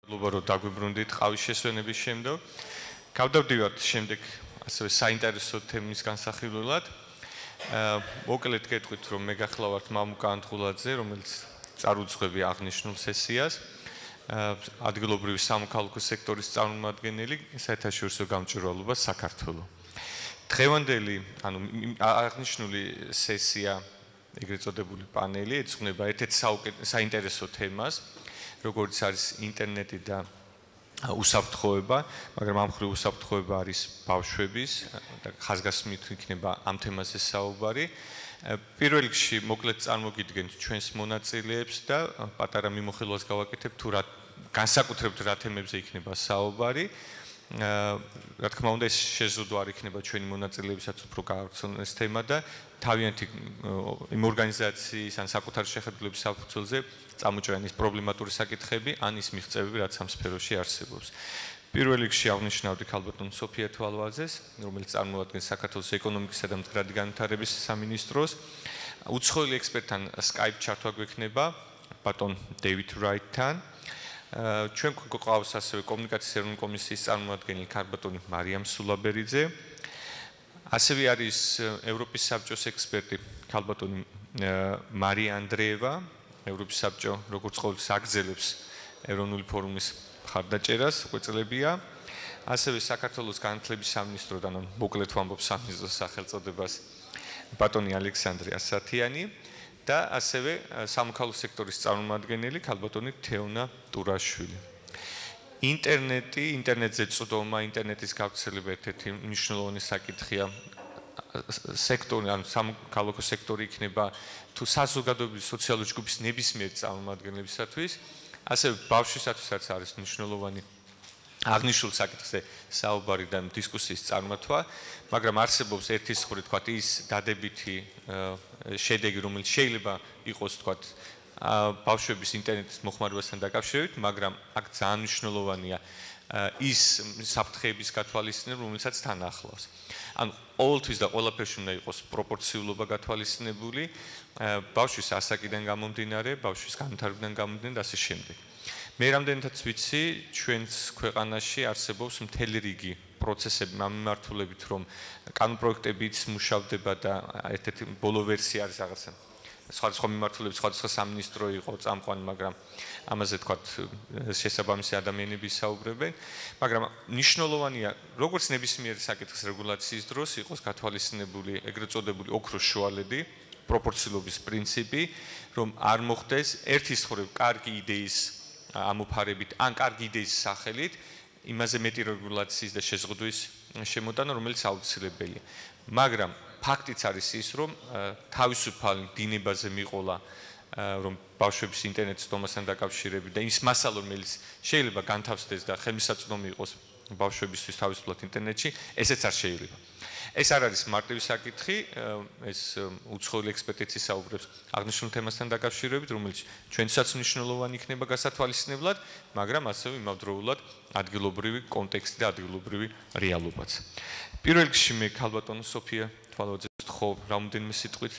ლუბარო დაგვიბრუნდით ყავის შესვენების შემდგომ. გავდივდივართ შემდეგ ასევე საინტერესო თემის განსახილველად. მოკლედ გეტყვით, რომ მე გახლავართ მამუკა ანტღულაძე, რომელიც წარუძღვები აღნიშნულ სესიას. ადგილობრივი სამოქალაქო სექტორის წარმომადგენელი საერთაშორისო გამჭვირვალობა საქართველოს. დღევანდელი, აღნიშნული სესია, ეგრეთ წოდებული პანელი ეძღვნება ერთ-ერთ საინტერესო თემას, როგორც არის ინტერნეტი და უსაფრთხოება, მაგრამ ამ მხრივ უსაფრთხოება არის ბავშვების და ხაზგასმით იქნება ამ თემაზე საუბარი. პირველ რიგში მოკლედ წარმოგიდგენთ ჩვენს მონაწილეებს და პატარა მიმოხილვას გავაკეთებთ თუ რა განსაკუთრებით რა თემებზე იქნება საუბარი. რა თქმა უნდა, ეს შეზღუდვა არ იქნება ჩვენი მონაწილეებისაც უფრო გავრცელონ ეს თემა და თავიანთი იმ ორგანიზაციის ან საკუთარი შეხედულების საფუძველზე წამოჭრან ის პრობლემატური საკითხები ან ის მიღწევები, რაც ამ სფეროში არსებობს. პირველ რიგში აღნიშნავდი ქალბატონ სოფია თვალვაძეს, რომელიც წარმოადგენს საქართველოს ეკონომიკისა და მდგრადი განვითარების სამინისტროს. უცხოელი ექსპერტთან Skype ჩართვა გვექნება ბატონ დეივიდ რაიტთან. ჩვენ გვყავს ასევე კომუნიკაციის ეროვნული კომისიის წარმომადგენელი ქალბატონი მარიამ სულაბერიძე. ასევე არის ევროპის საბჭოს ექსპერტი ქალბატონი მარია ანდრეევა. ევროპის საბჭო როგორც ყოველთვის აგრძელებს ეროვნული ფორუმის მხარდაჭერას, ყვეწლებია. ასევე საქართველოს განათლების სამინისტროდან, მოკლედ ვამბობ სამინისტროს სახელწოდებას, ბატონი ალექსანდრე ასათიანი და ასევე სამოქალაქო სექტორის წარმომადგენელი ქალბატონი თეონა ტურაშვილი. ინტერნეტზე წვდომა, ინტერნეტის გავრცელება ერთ-ერთი მნიშვნელოვანი საკითხია. სექტორი, ანუ სამოქალაქო სექტორი იქნება თუ საზოგადოების სოციალური ჯგუფის ნებისმიერ წარმომადგენლებისათვის, ასევე ბავშვისათვისაც არის მნიშვნელოვანი აღნიშნულ საკითხზე საუბარი და დისკუსიის წარმართვა, მაგრამ არსებობს ერთის მხრივ თქვათ ის დადებითი შედეგი, რომელიც შეიძლება იყოს თქვათ ბავშვების ინტერნეტის მოხმარებასთან დაკავშირებით, მაგრამ აქ ძალიან მნიშვნელოვანია ის საფრთხეების გათვალისწინება, რომელსაც თან ახლავს. ანუ ყოველთვის და ყველაფერში უნდა იყოს პროპორციულობა გათვალისწინებული, ბავშვის ასაკიდან გამომდინარე, ბავშვის განვითარებიდან გამომდინარე და ასე შემდეგ. მე რამდენადაც ვიცი, ჩვენს ქვეყანაში არსებობს მთელი რიგი პროცესები ამ მიმართულებით, რომ კანონპროექტებიც მუშავდება და ერთ-ერთი ბოლო ვერსია არის რაღაცა სხვადასხვა მიმართულებით, სხვადასხვა სამინისტრო იყო წამყვანი, მაგრამ ამაზე თქვათ შესაბამისი ადამიანები საუბრებენ, მაგრამ მნიშვნელოვანია, როგორც ნებისმიერ საკითხის რეგულაციის დროს იყოს გათვალისწინებული ეგრეთ წოდებული ოქროს შუალედი, პროპორციულობის პრინციპი, რომ არ მოხდეს ერთის მხრივ კარგი იდეის ამოფარებით ან კარგი იდეის სახელით იმაზე მეტი რეგულაციის და შეზღუდვის შემოტანა, რომელიც აუცილებელია. მაგრამ ფაქტიც არის ის, რომ თავისუფალი დინებაზე მიყოლა, რომ ბავშვების ინტერნეტის დომასთან დაკავშირებით და ის მასალა, რომელიც შეიძლება განთავსდეს და ხელმისაწვდომი იყოს ბავშვებისთვის თავისუფლად ინტერნეტში, ესეც არ შეიძლება. ეს არ არის მარტივი საკითხი, ეს უცხოელი ექსპერტიც ისაუბრებს აღნიშნულ თემასთან დაკავშირებით, რომელიც ჩვენსაც მნიშვნელოვანი იქნება გასათვალისწინებლად, მაგრამ ასევე იმავდროულად ადგილობრივი კონტექსტი და ადგილობრივი რეალობაც. პირველ რიგში მე ქალბატონ სოფია თვალვაძეს ხო რამოდენიმე სიტყვით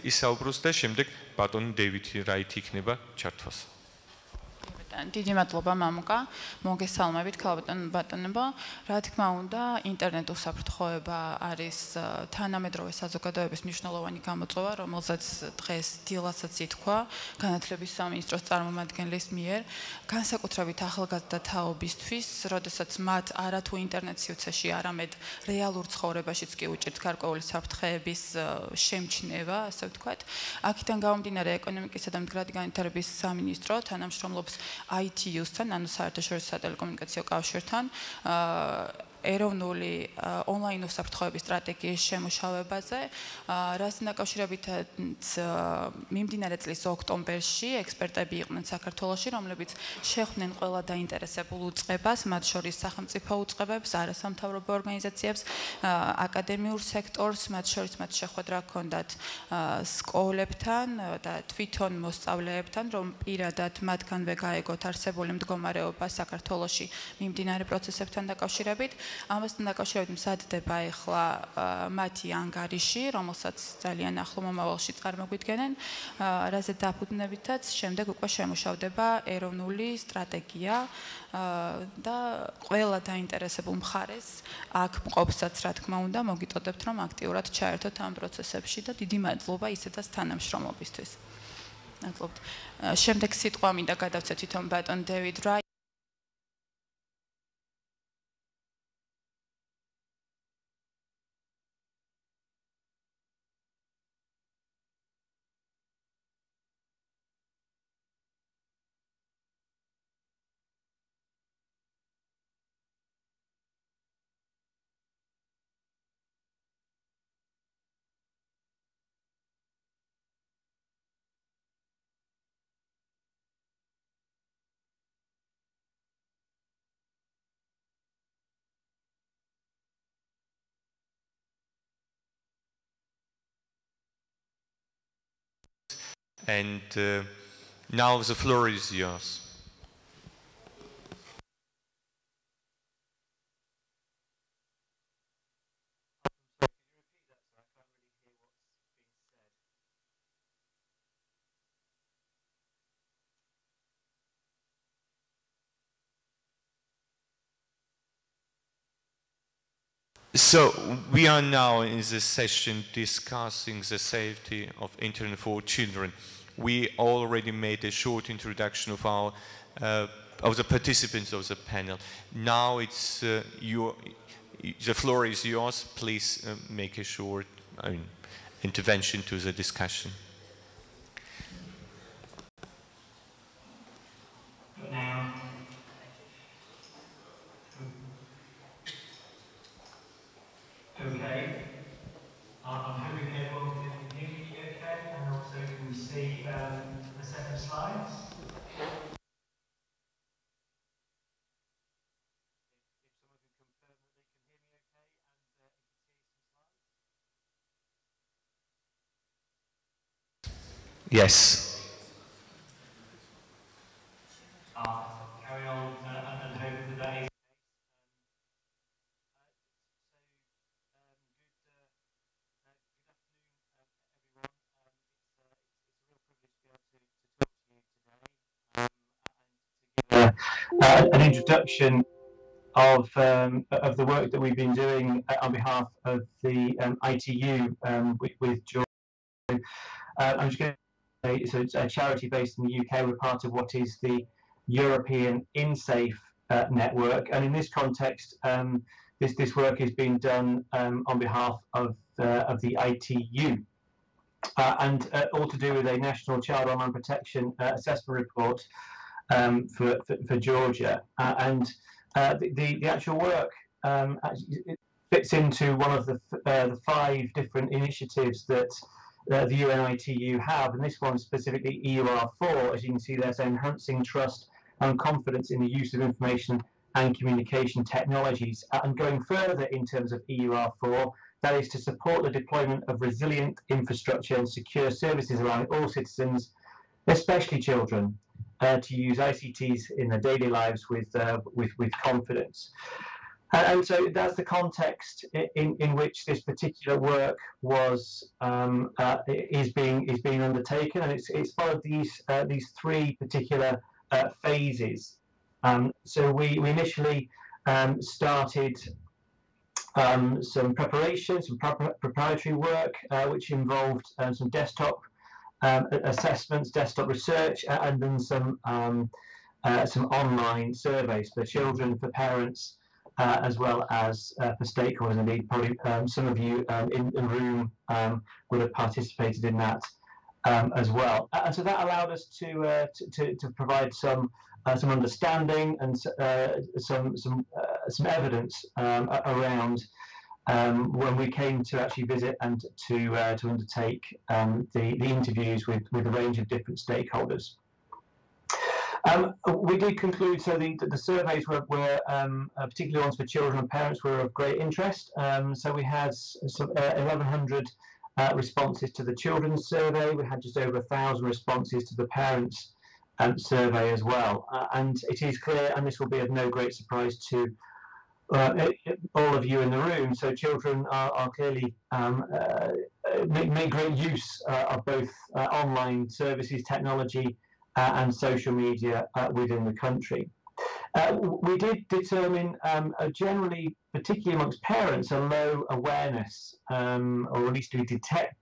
ისაუბროს და შემდეგ ბატონი დეივიდ რაიტი იქნება ჩართვას. დიდი მადლობა მამუკა, მოგესალმებით ქალბატონებო. რა თქმა უნდა, ინტერნეტ უსაფრთხოება არის თანამედროვე საზოგადოების მნიშვნელოვანი გამოწვევა, რომელსაც დღეს დილასაც ითქვა განათლების სამინისტროს წარმომადგენლის მიერ, განსაკუთრებით ახალგაზრდა თაობისთვის, როდესაც მათ არათუ ინტერნეტ სივრცეში, არამედ რეალურ ცხოვრებაშიც კი უჭირთ გარკვეული საფრთხეების შემჩნევა, ასე ვთქვათ. აქედან გამომდინარე, ეკონომიკისა და მდგრადი განვითარების სამინისტრო თანამშრომლობს ITU-სთან, ანუ საერთაშორისო სატელეკომუნიკაციო კავშირთან, ეროვნული ონლაინ უსაფრთხოების სტრატეგიის შემუშავებაზე, რასთან დაკავშირებითაც მიმდინარე წლის ოქტომბერში ექსპერტები იყვნენ საქართველოში, რომლებიც შეხვდნენ ყველა დაინტერესებულ უწყებას, მათ შორის სახელმწიფო უწყებებს, არასამთავრობო ორგანიზაციებს, აკადემიურ სექტორს, მათ შორის მათ შეხვედრა ჰქონდათ სკოლებთან და თვითონ მოსწავლეებთან, რომ პირადად მათგანვე გაეგოთ არსებული მდგომარეობა საქართველოში მიმდინარე პროცესებთან დაკავშირებით. ამასთან დაკავშირებით მზადდება ახლა მათი ანგარიში, რომელსაც ძალიან ახლო მომავალში წარმოგვიდგენენ, რაზე დაფუძნებითაც შემდეგ უკვე შემუშავდება ეროვნული სტრატეგია და ყველა დაინტერესებულ მხარეს აქ მყოფსაც, რა თქმა უნდა, მოგიტოდებთ, რომ აქტიურად ჩაერთოთ ამ პროცესებში და დიდი მადლობა ისედაც თანამშრომლობისთვის. მადლობთ. შემდეგ სიტყვა მინდა გადავცეთ თვითონ ბატონ დევიდ რა. And now the floor is yours. So we are now in this session discussing the safety of internet for children. We already made a short introduction of our of the participants of the panel. Now it's the floor is yours. Please make a short intervention to the discussion. Okay. I'm hoping everyone can hear me okay, and also can see the set of slides. Yes. Carry on and hope that that is. An introduction of the work that we've been doing on behalf of the ITU with George. I'm just going to say, so it's a charity based in the UK. We're part of what is the European InSafe network, and in this context, this work is being done on behalf of the ITU, and all to do with a national child online protection assessment report for Georgia, and the actual work it fits into one of the 5 different initiatives that the UNITU have, and this one specifically EUR4, as you can see there, so enhancing trust and confidence in the use of information and communication technologies. And going further in terms of EUR4, that is to support the deployment of resilient infrastructure and secure services allowing all citizens, especially children, to use ICTs in their daily lives with confidence. And so that's the context in which this particular work was is being undertaken, and it's followed these 3 particular phases. So we initially started some preparation, some preparatory work, which involved some desktop assessments, desktop research, and then some online surveys for children, for parents, as well as for stakeholders. Indeed, probably some of you in the room would have participated in that as well. And so that allowed us to provide some understanding and some evidence around when we came to actually visit and to undertake the interviews with a range of different stakeholders. We did conclude, so the surveys were particularly ones for children and parents were of great interest. So we had 1,100 responses to the children's survey. We had just over 1,000 responses to the parents' survey as well. And it is clear, and this will be of no great surprise to all of you in the room. So children are clearly make great use of both online services, technology, and social media within the country. We did determine generally, particularly amongst parents, a low awareness, or at least we detect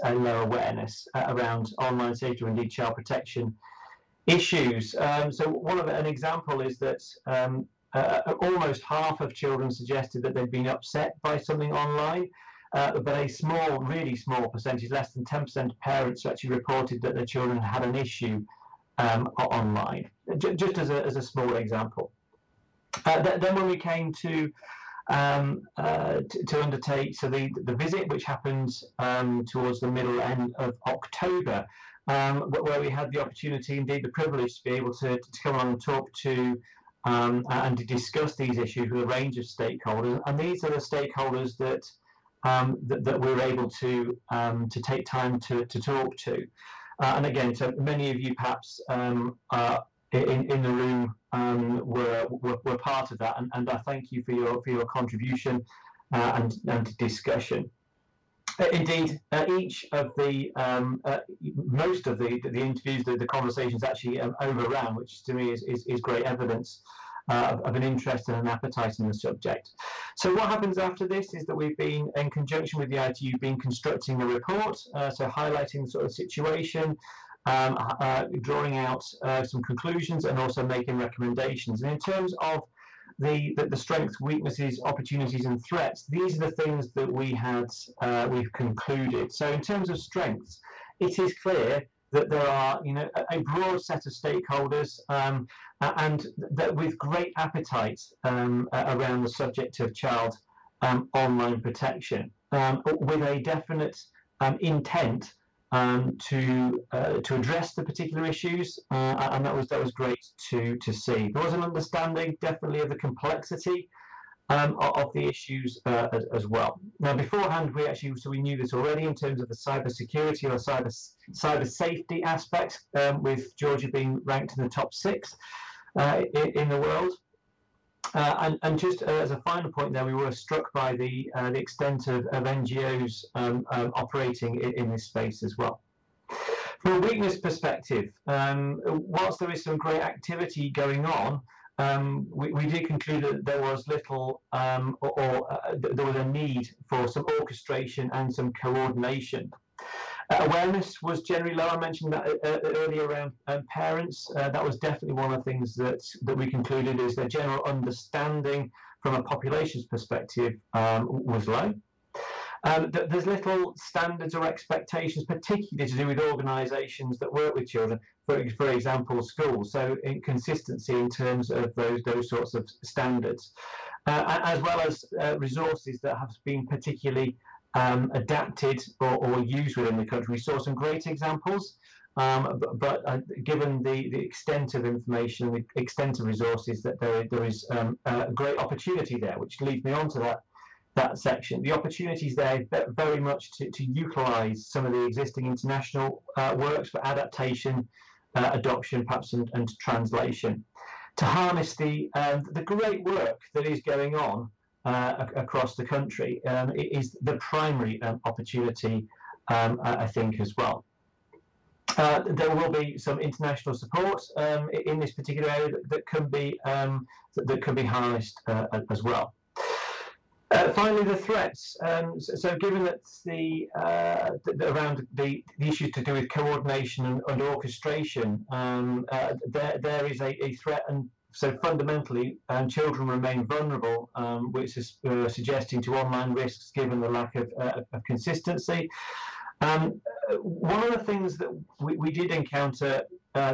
a low awareness around online safety or indeed child protection issues. So an example is that almost half of children suggested that they'd been upset by something online, but a really small percentage, less than 10% of parents actually reported that their children had an issue online, just as a small example. Then when we came to undertake the visit, which happened towards the middle end of October, where we had the opportunity, indeed the privilege, to be able to come along and talk to and to discuss these issues with a range of stakeholders, and these are the stakeholders that we're able to take time to talk to. And again, so many of you perhaps in the room were part of that, and I thank you for your contribution and discussion. Indeed, each of the most of the interviews, the conversations actually overran, which to me is great evidence of an interest and an appetite in the subject. So what happens after this is that we've been, in conjunction with the ITU, been constructing a report, so highlighting the sort of situation, drawing out some conclusions, and also making recommendations. And in terms of the strengths, weaknesses, opportunities, and threats, these are the things that we've concluded. So in terms of strengths, it is clear that there are, a broad set of stakeholders, and that with great appetite around the subject of child online protection, with a definite intent to address the particular issues, and that was great to see. There was an understanding, definitely, of the complexity of the issues as well. Now, beforehand, we knew this already in terms of the cyber security or cyber safety aspect, with Georgia being ranked in the top 6 in the world. And just as a final point there, we were struck by the extent of NGOs operating in this space as well. From a weakness perspective, whilst there is some great activity going on, we did conclude that there was little, there was a need for some orchestration and some coordination. Awareness was generally low. I mentioned that earlier around parents. That was definitely one of the things that we concluded is the general understanding from a population's perspective was low. There's little standards or expectations, particularly to do with organisations that work with children, for example, schools. So inconsistency in terms of those sorts of standards, as well as resources that have been particularly adapted or used within the country. We saw some great examples, but given the extent of information, the extent of resources, that there is a great opportunity there, which leads me on to that section. The opportunities there very much to utilise some of the existing international works for adaptation, adoption, perhaps, and translation, to harness the great work that is going on across the country. It is the primary opportunity, I think, as well. There will be some international support in this particular area that can be harnessed as well. Finally, the threats. So given that around the issues to do with coordination and orchestration, there is a threat, and so fundamentally, children remain vulnerable, which is suggesting to online risks given the lack of consistency. One of the things that we did encounter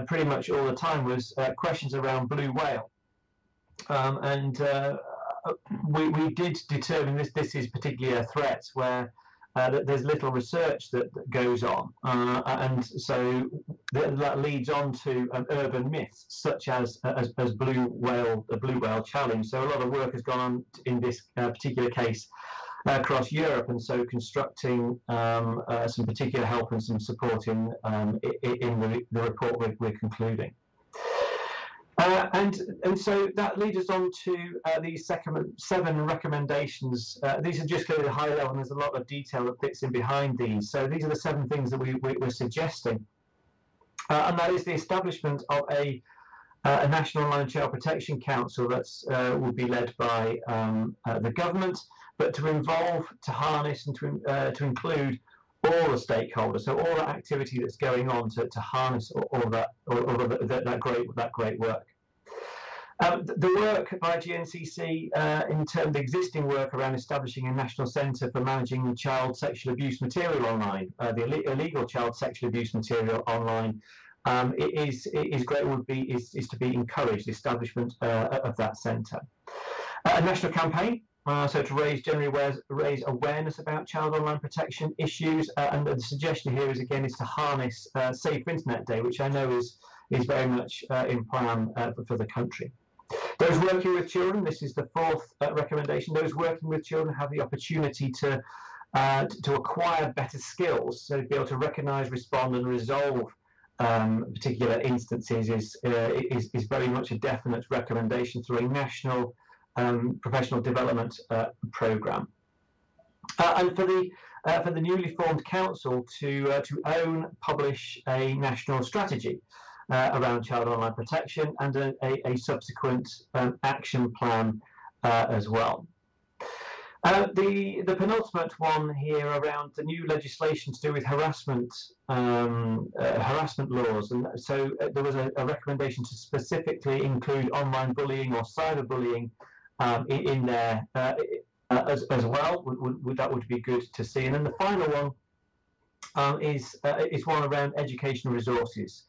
pretty much all the time was questions around blue whale, and we did determine this is particularly a threat where there's little research that goes on, and so that leads on to urban myths such as the blue whale challenge. So a lot of work has gone on in this particular case across Europe, and so constructing some particular help and some support in the report we're concluding. And so that leads us on to these seven recommendations. These are just clearly the high level, and there's a lot of detail that fits in behind these. So these are the 7 things that we're suggesting. And that is the establishment of a National Online Child Protection Council that will be led by the government, but to involve, to harness, and to include all the stakeholders. So all that activity that's going on to harness all that great work. The work by GNCC in terms of the existing work around establishing a national centre for managing child sexual abuse material online, the illegal child sexual abuse material online, is great. Is to be encouraged, the establishment of that centre. A national campaign, so to generally raise awareness about child online protection issues, and the suggestion here is to harness Safe Internet Day, which I know is very much in plan for the country. Those working with children, this is the 4th recommendation. Those working with children have the opportunity to acquire better skills, so to be able to recognise, respond, and resolve particular instances is very much a definite recommendation through a national professional development programme. And for the newly formed council to publish a national strategy around child online protection and a subsequent action plan as well. The penultimate one here around the new legislation to do with harassment laws, and so there was a recommendation to specifically include online bullying or cyberbullying in there as well. That would be good to see. And then the final one is one around educational resources.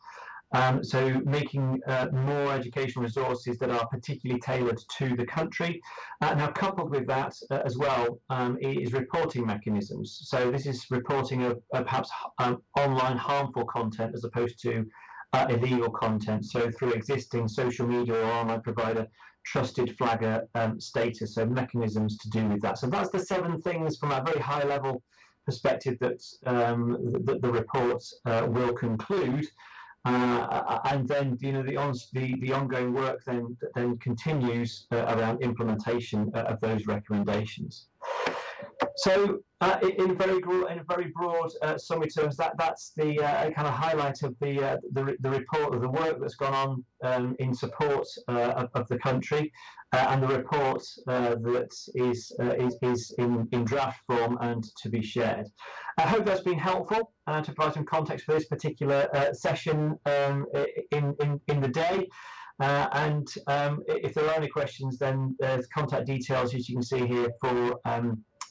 So making more educational resources that are particularly tailored to the country. Now, coupled with that as well is reporting mechanisms. So this is reporting of perhaps online harmful content as opposed to illegal content. So through existing social media or online provider trusted flagger status, so mechanisms to do with that. So that's the 7 things from a very high level perspective that the report will conclude. And then the ongoing work then continues around implementation of those recommendations. So in very broad summary terms, that's the kind of highlight of the report of the work that's gone on in support of the country, and the report that is in draft form and to be shared. I hope that's been helpful to provide some context for this particular session in the day. And if there are any questions, then there's contact details, as you can see here, for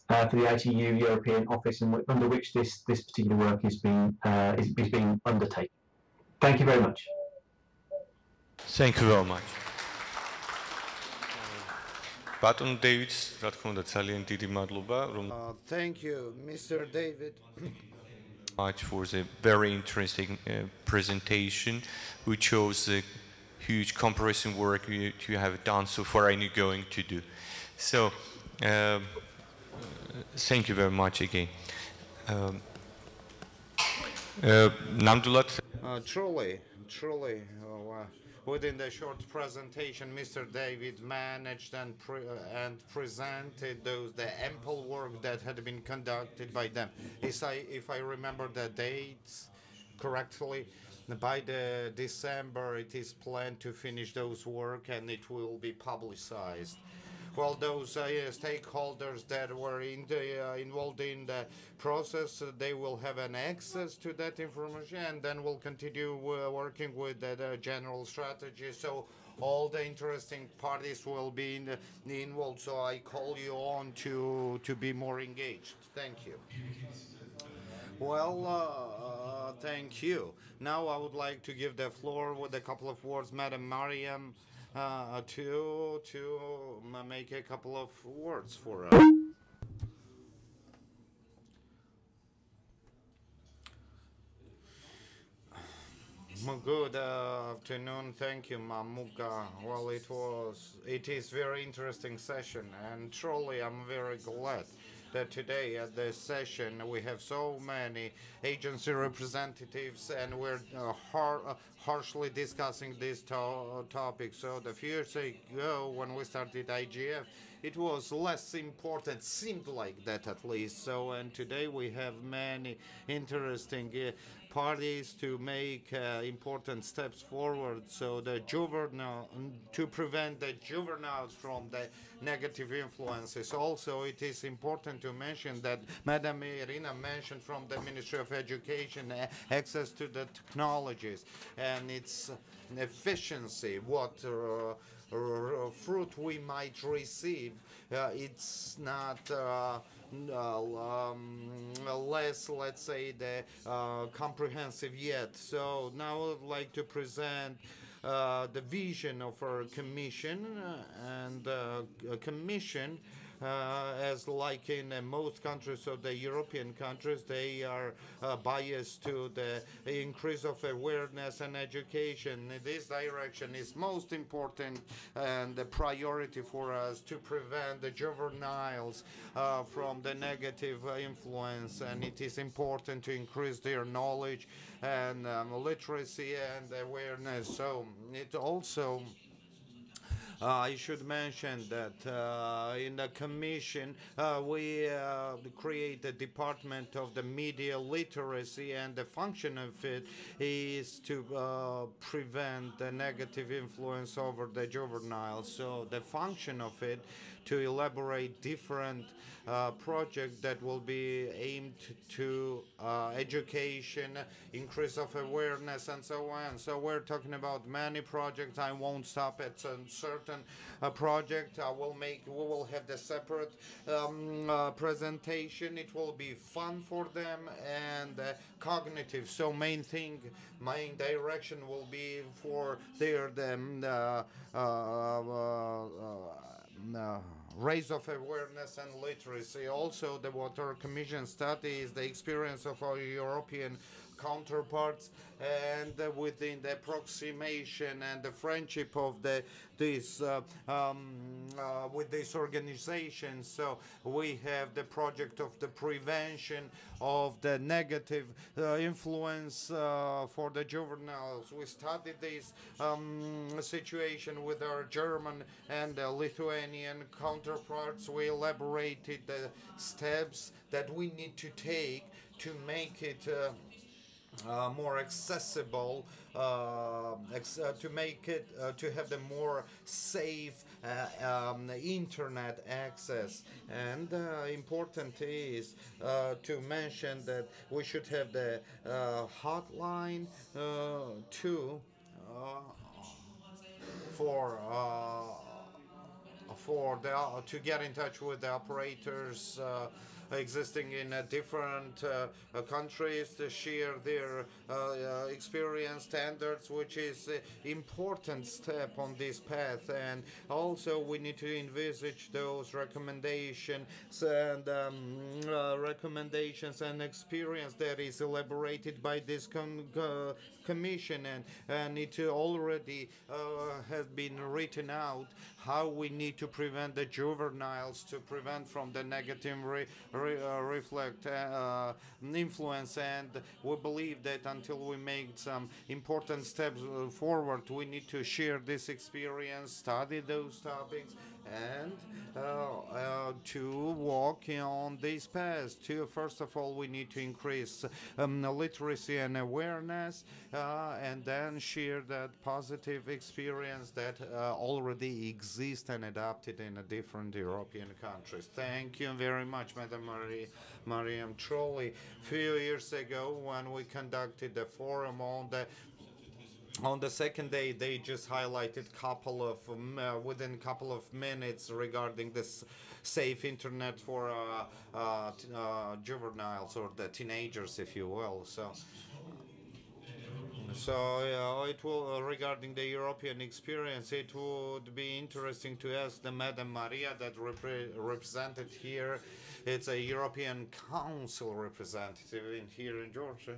the ITU European office, and under which this particular work is being undertaken. Thank you very much. Thank you very much. Button David, რა თქმა უნდა ძალიან დიდი მადლობა რომ Thank you, Mr. David. Much for the very interesting presentation, which shows the huge comparison work you have done so far and you're going to do. So, thank you very much again. Truly, within the short presentation, Mr. David managed and presented the ample work that had been conducted by them. If I remember the dates correctly, by the December it is planned to finish those work and it will be publicized. Well, those stakeholders that were involved in the process, they will have an access to that information, and then we'll continue working with the general strategy. So all the interesting parties will be involved. So I call you on to be more engaged. Thank you. Well, thank you. Now I would like to give the floor with a couple of words, Madam Mariam, to make a couple of words for us. Good afternoon. Thank you, Mamuka. Well, it is very interesting session, and truly I'm very glad that today at this session we have so many agency representatives and we're harshly discussing this topic. So the few years ago when we started IGF, it was less important, seemed like that at least. So, and today we have many interesting parties to make important steps forward. So the juvenile, to prevent the juveniles from the negative influences. Also, it is important to mention that Madam Irina mentioned from the Ministry of Education access to the technologies and its efficiency, what fruit we might receive. It's not less, let's say, the comprehensive yet. So now I would like to present the vision of our commission and a commission as like in most countries of the European countries, they are biased to the increase of awareness and education. This direction is most important and the priority for us to prevent the juveniles from the negative influence, and it is important to increase their knowledge and literacy and awareness. So it also I should mention that in the Commission we create the Department of the Media Literacy, and the function of it is to prevent the negative influence over the juveniles. So the function of it to elaborate different projects that will be aimed to education, increase of awareness, and so on. So we're talking about many projects. I won't stop at a certain project. We will have the separate presentation. It will be fun for them and cognitive. So main direction will be for their raise of awareness and literacy. Also, the Water Commission studies the experience of our European counterparts and within the approximation and the friendship of with this organization. So we have the project of the prevention of the negative influence for the juveniles. We studied this situation with our German and Lithuanian counterparts. We elaborated the steps that we need to take to make it more accessible, to make it to have the more safe internet access. And important is to mention that we should have the hotline to to get in touch with the operators existing in different countries to share their experience standards, which is an important step on this path. And also we need to envisage those recommendations and experience that is elaborated by this commission, and it already has been written out how we need to prevent the juveniles, to prevent from the negative influence. And we believe that until we make some important steps forward, we need to share this experience, study those topics, and to walk on this path. First of all, we need to increase literacy and awareness, and then share that positive experience that already exists and adapted in different European countries. Thank you very much, Madam Mariam. Truly, a few years ago when we conducted the forum on the second day, they just highlighted within a couple of minutes regarding this safe internet for juveniles, or the teenagers, if you will. So it will regarding the European experience. It would be interesting to ask the Madam Maria that represented here. It's a European Council representative here in Georgia.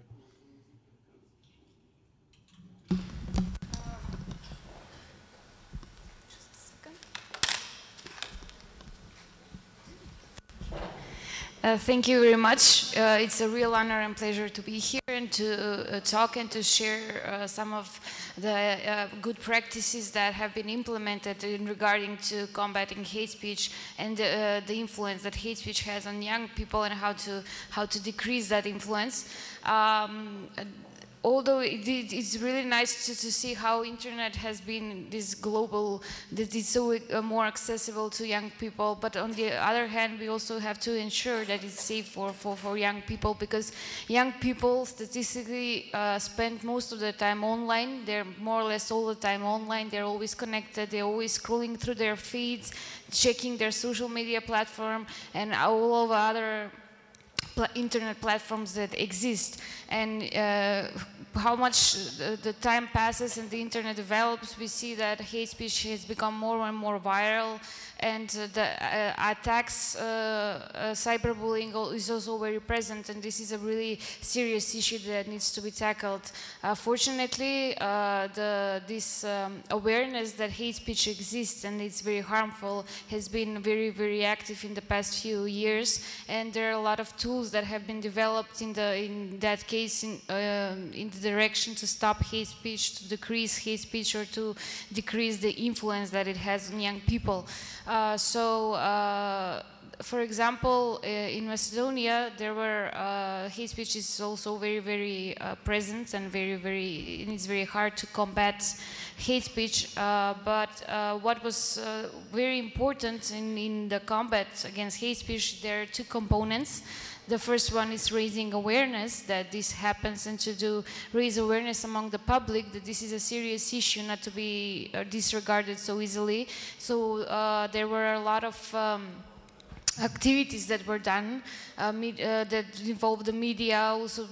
Thank you very much. It's a real honor and pleasure to be here and to talk and to share some of the good practices that have been implemented in regarding to combating hate speech and the influence that hate speech has on young people and how to decrease that influence. Although it's really nice to see how internet has been this global, that it's so more accessible to young people, but on the other hand we also have to ensure that it's safe for young people, because young people statistically spend most of their time online. They're more or less all the time online. They're always connected, they're always scrolling through their feeds, checking their social media platform and all of other internet platforms that exist. And how much the time passes and the internet develops, we see that hate speech has become more and more viral, and the attacks, cyberbullying is also very present, and this is a really serious issue that needs to be tackled. Fortunately, this awareness that hate speech exists and it's very harmful has been very, very active in the past few years, and there are a lot of tools that have been developed in that case in the direction to stop hate speech, to decrease hate speech, or to decrease the influence that it has on young people. For example, in Macedonia, there were hate speech is also very, very present and it's very hard to combat hate speech. But what was very important in the combat against hate speech, there are two components. The first one is raising awareness that this happens, and to raise awareness among the public that this is a serious issue, not to be disregarded so easily. So there were a lot of activities that were done that involved the media, also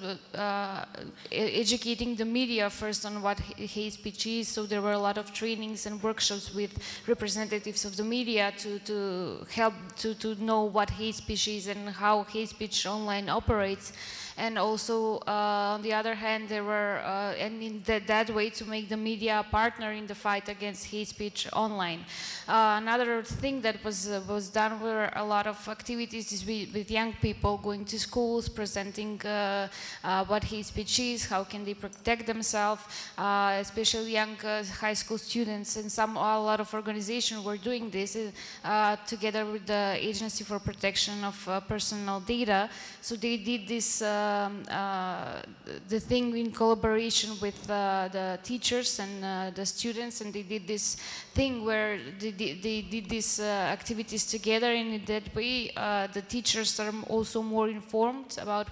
educating the media first on what hate speech is. So there were a lot of trainings and workshops with representatives of the media to help to know what hate speech is and how hate speech online operates. And also, on the other hand, there were, and in that way, to make the media a partner in the fight against hate speech online. Another thing that was done were a lot of activities with young people, going to schools, presenting what hate speech is, how can they protect themselves, especially young high school students, and a lot of organizations were doing this together with the Agency for Protection of Personal Data. So they did this. The thing in collaboration with the teachers and the students, and they did this thing where they did these activities together, and in that way the teachers are also more informed about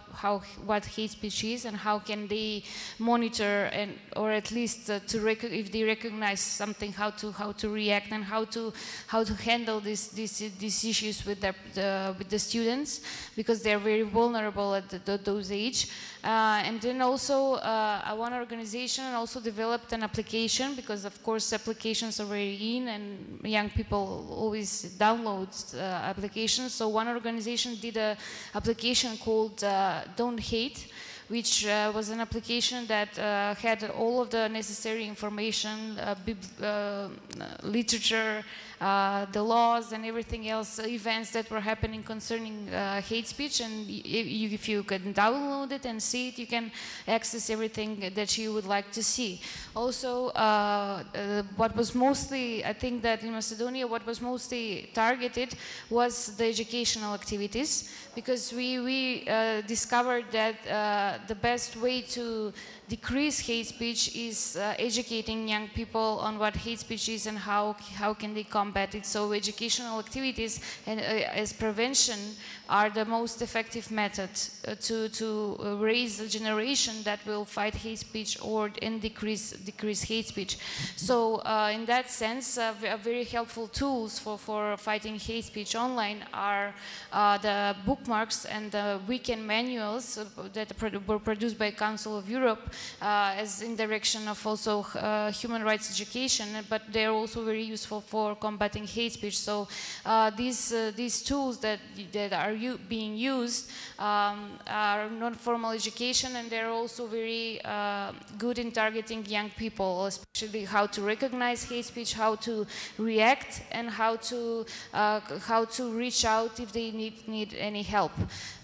what hate speech is and how can they monitor, and or at least if they recognize something, how to react and how to handle these issues with the students, because they are very vulnerable at those age. And then also one organization also developed an application, because of course applications are very in and young people always download applications. So one organization did an application called Don't Hate, which was an application that had all of the necessary information, literature, the laws and everything else, events that were happening concerning hate speech, and if you can download it and see it, you can access everything that you would like to see. Also, what was mostly, I think that in Macedonia, what was mostly targeted was the educational activities, because we discovered that the best way to decrease hate speech is educating young people on what hate speech is and how can they combat it. So educational activities and as prevention are the most effective method to raise a generation that will fight hate speech and decrease hate speech. So in that sense, very helpful tools for fighting hate speech online are the bookmarks and the weekend manuals that were produced by Council of Europe, as in direction of also human rights education, but they're also very useful for combating hate speech. So these tools that are being used are non-formal education, and they're also very good in targeting young people, especially how to recognize hate speech, how to react, and how to reach out if they need any help.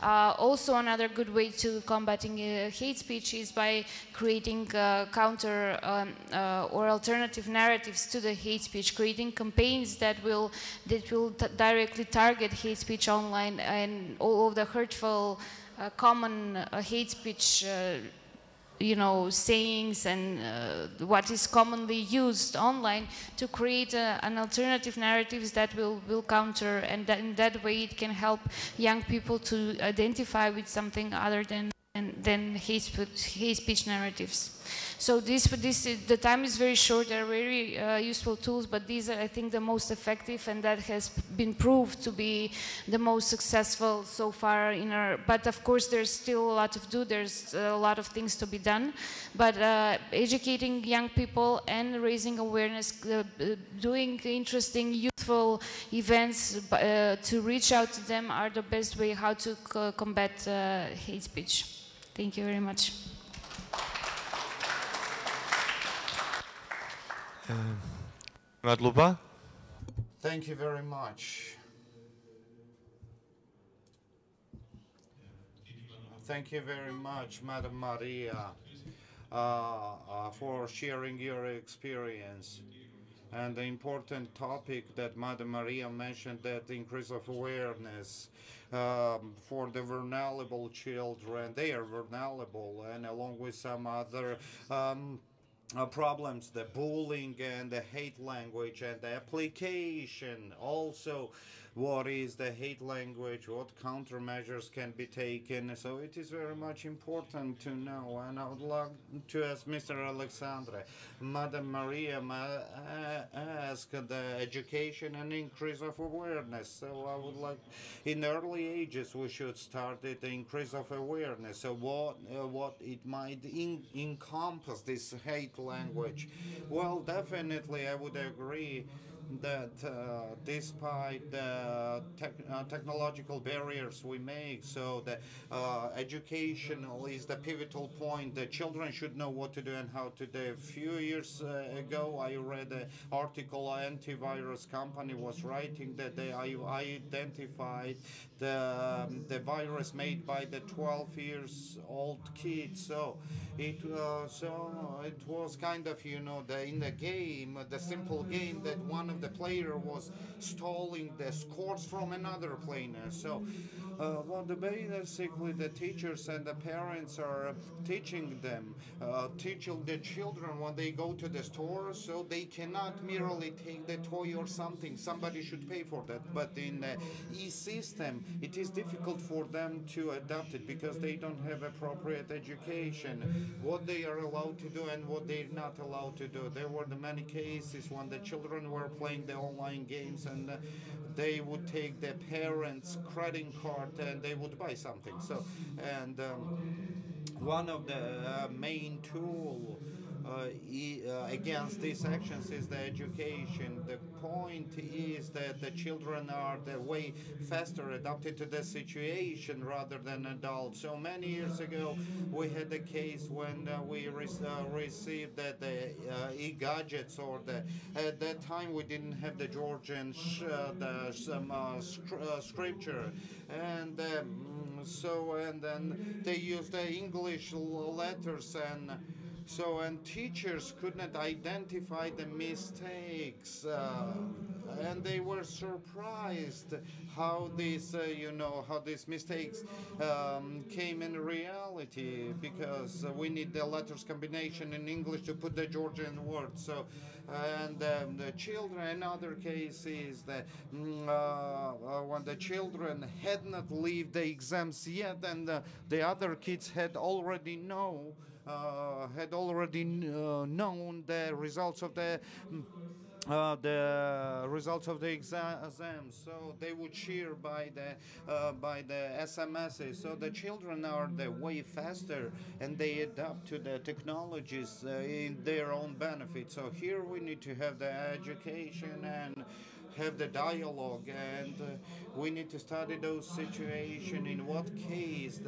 Also, another good way to combating hate speech is by creating counter or alternative narratives to the hate speech, creating campaigns that will directly target hate speech online and all of the hurtful common hate speech sayings and what is commonly used online, to create an alternative narratives that will counter, and that in that way it can help young people to identify with something other than hate speech narratives. So the time is very short. They're very useful tools, but these are, I think, the most effective, and that has been proved to be the most successful so far but of course there's still a lot to do. There's a lot of things to be done, but educating young people and raising awareness, doing interesting youthful events to reach out to them are the best way how to combat hate speech. Thank you very much. Madluba. Thank you very much. Thank you very much, Madam Maria, for sharing your experience. And the important topic that Madam Maria mentioned, that increase of awareness for the vulnerable children. They are vulnerable, and along with some other problems, the bullying and the hate language and the application. Also, what is the hate language, what countermeasures can be taken. So it is very much important to know. And I would like to ask Mr. Alexandre, Madam Maria asked the education and increase of awareness. So I would like, in early ages, we should start the increase of awareness. So what it might encompass, this hate language. Well, definitely I would agree that despite the technological barriers we make, so the educational is the pivotal point. The children should know what to do and how to do. A few years ago, I read an article. Antivirus company was writing that they identified the virus made by the 12 years old kids. So it was kind of in the game, the simple game, that one of the player was stealing the scores from another player. So basically the teachers and the parents are teaching the children when they go to the store, so they cannot merely take the toy or something. Somebody should pay for that. But in the e-system, it is difficult for them to adapt it because they don't have appropriate education, what they are allowed to do and what they're not allowed to do. There were many cases when the children were playing the online games, and they would take their parents' credit card and they would buy something. So, and one of the main tool against these actions is the education. The point is that the children are the way faster adapted to the situation rather than adults. So many years ago, we had a case when we received the e-gadgets, or at that time we didn't have the Georgian scripture, and and then they used the English letters, and teachers could not identify the mistakes, and they were surprised how these mistakes came in reality, because we need the letters combination in English to put the Georgian words. So, and the children, in other cases, when the children had not leave the exams yet, and the other kids had already known the results of the the results of the exams, so they would share by the SMSs. So the children are the way faster, and they adapt to the technologies in their own benefit. So here we need to have the education and have the dialogue, and we need to study those situations. In what case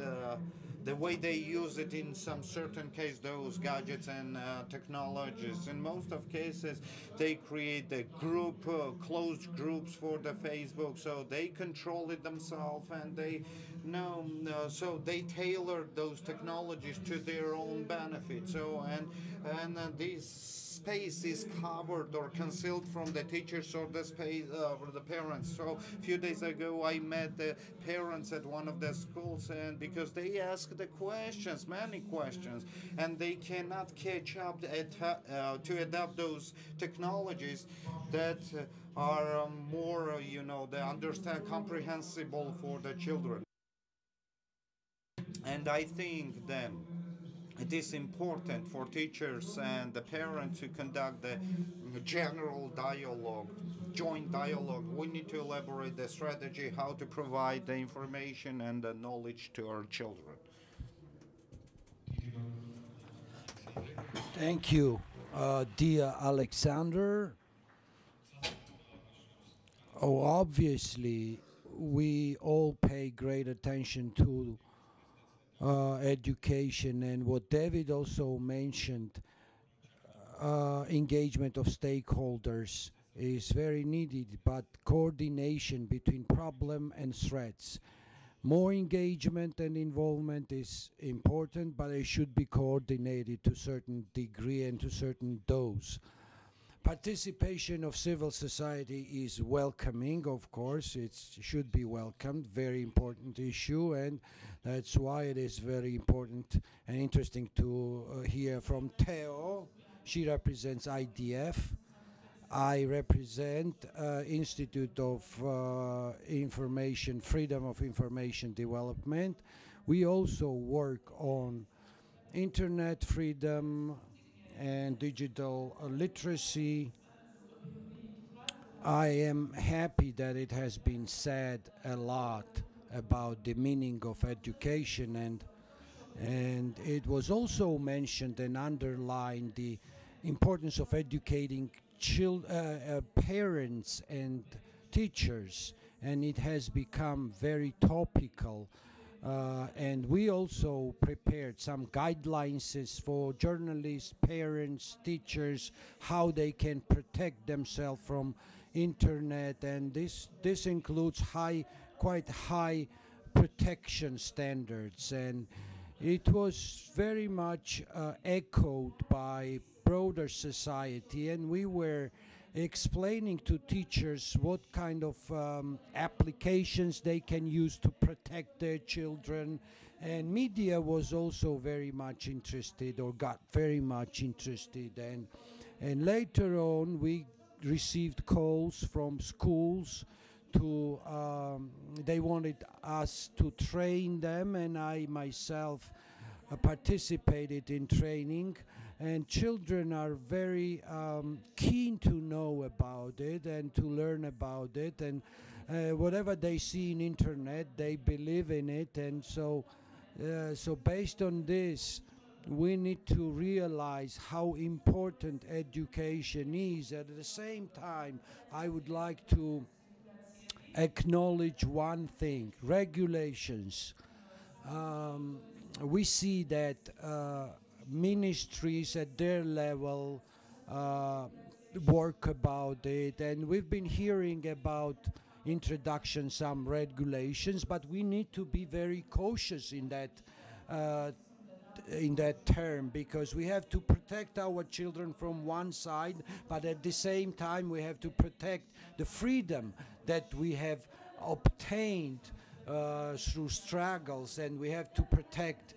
the way they use it in some certain case, those gadgets and technologies. In most of cases, they create the group, closed groups for the Facebook, so they control it themselves, and they know, so they tailor those technologies to their own benefit. So these space is covered or concealed from the teachers or the space or the parents. So a few days ago I met the parents at one of the schools, and because they ask the questions, many questions, and they cannot catch up to adapt those technologies that are more, they understand comprehensible for the children. And I think then it is important for teachers and the parents to conduct the general dialogue, joint dialogue. We need to elaborate the strategy how to provide the information and the knowledge to our children. Thank you, dear Alexander. Oh, obviously, we all pay great attention to education, and what David also mentioned, engagement of stakeholders is very needed, but coordination between problem and threats. More engagement and involvement is important, but it should be coordinated to a certain degree and to a certain dose. Participation of civil society is welcoming, of course. It should be welcomed. Very important issue, and that's why it is very important and interesting to hear from Theo. She represents IDF. I represent Institute of Information, Freedom of Information Development. We also work on internet freedom and digital literacy. I am happy that it has been said a lot about the meaning of education, and it was also mentioned and underlined the importance of educating parents and teachers, and it has become very topical. And we also prepared some guidelines for journalists, parents, teachers, how they can protect themselves from internet, and this includes quite high protection standards, and it was very much echoed by broader society, and we were explaining to teachers what kind of applications they can use to protect their children, and media was also very much interested, or got very much interested, and later on we received calls from schools to they wanted us to train them, and I myself participated in training, and children are very keen to know about it and to learn about it, and whatever they see in internet they believe in it, and so based on this we need to realize how important education is. At the same time, I would like to acknowledge one thing: regulations. We see that ministries at their level work about it, and we've been hearing about introduction some regulations, but we need to be very cautious in that term, because we have to protect our children from one side, but at the same time we have to protect the freedom that we have obtained through struggles, and we have to protect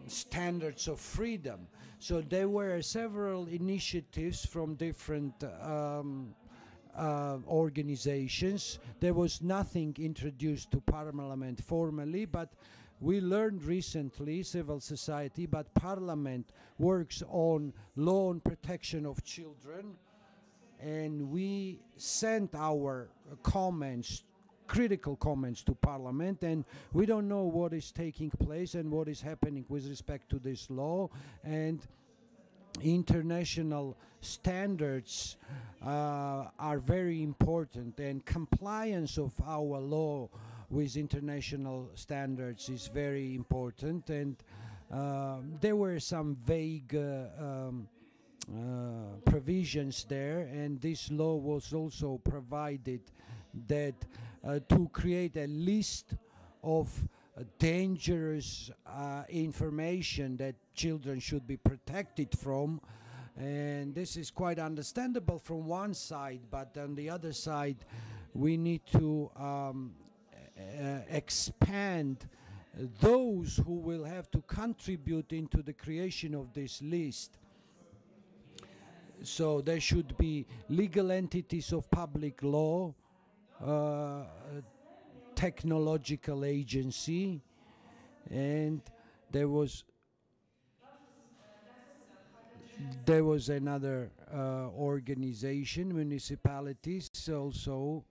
standards of freedom. So there were several initiatives from different organizations. There was nothing introduced to Parliament formally, but we learned recently, civil society, but Parliament works on law on protection of children, and we sent our comments, critical comments to Parliament, and we don't know what is taking place and what is happening with respect to this law. And international standards are very important, and compliance of our law with international standards is very important. And there were some vague provisions there, and this law was also provided that to create a list of dangerous information that children should be protected from. And this is quite understandable from one side, but on the other side we need to expand those who will have to contribute into the creation of this list. So there should be legal entities of public law, technological agency, and there was another organization, municipalities also,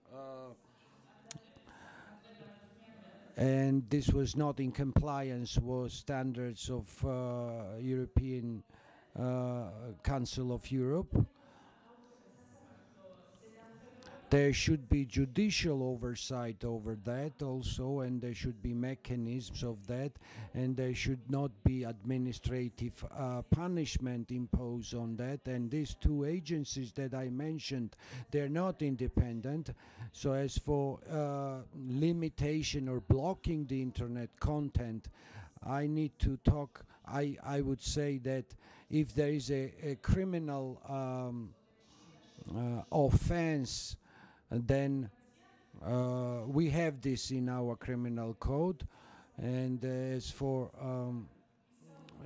and this was not in compliance with standards of European Council of Europe. There should be judicial oversight over that also, and there should be mechanisms of that, and there should not be administrative punishment imposed on that. And these two agencies that I mentioned, they're not independent. So as for limitation or blocking the internet content, I need to talk, I would say that if there is a criminal offense, then we have this in our criminal code. And as for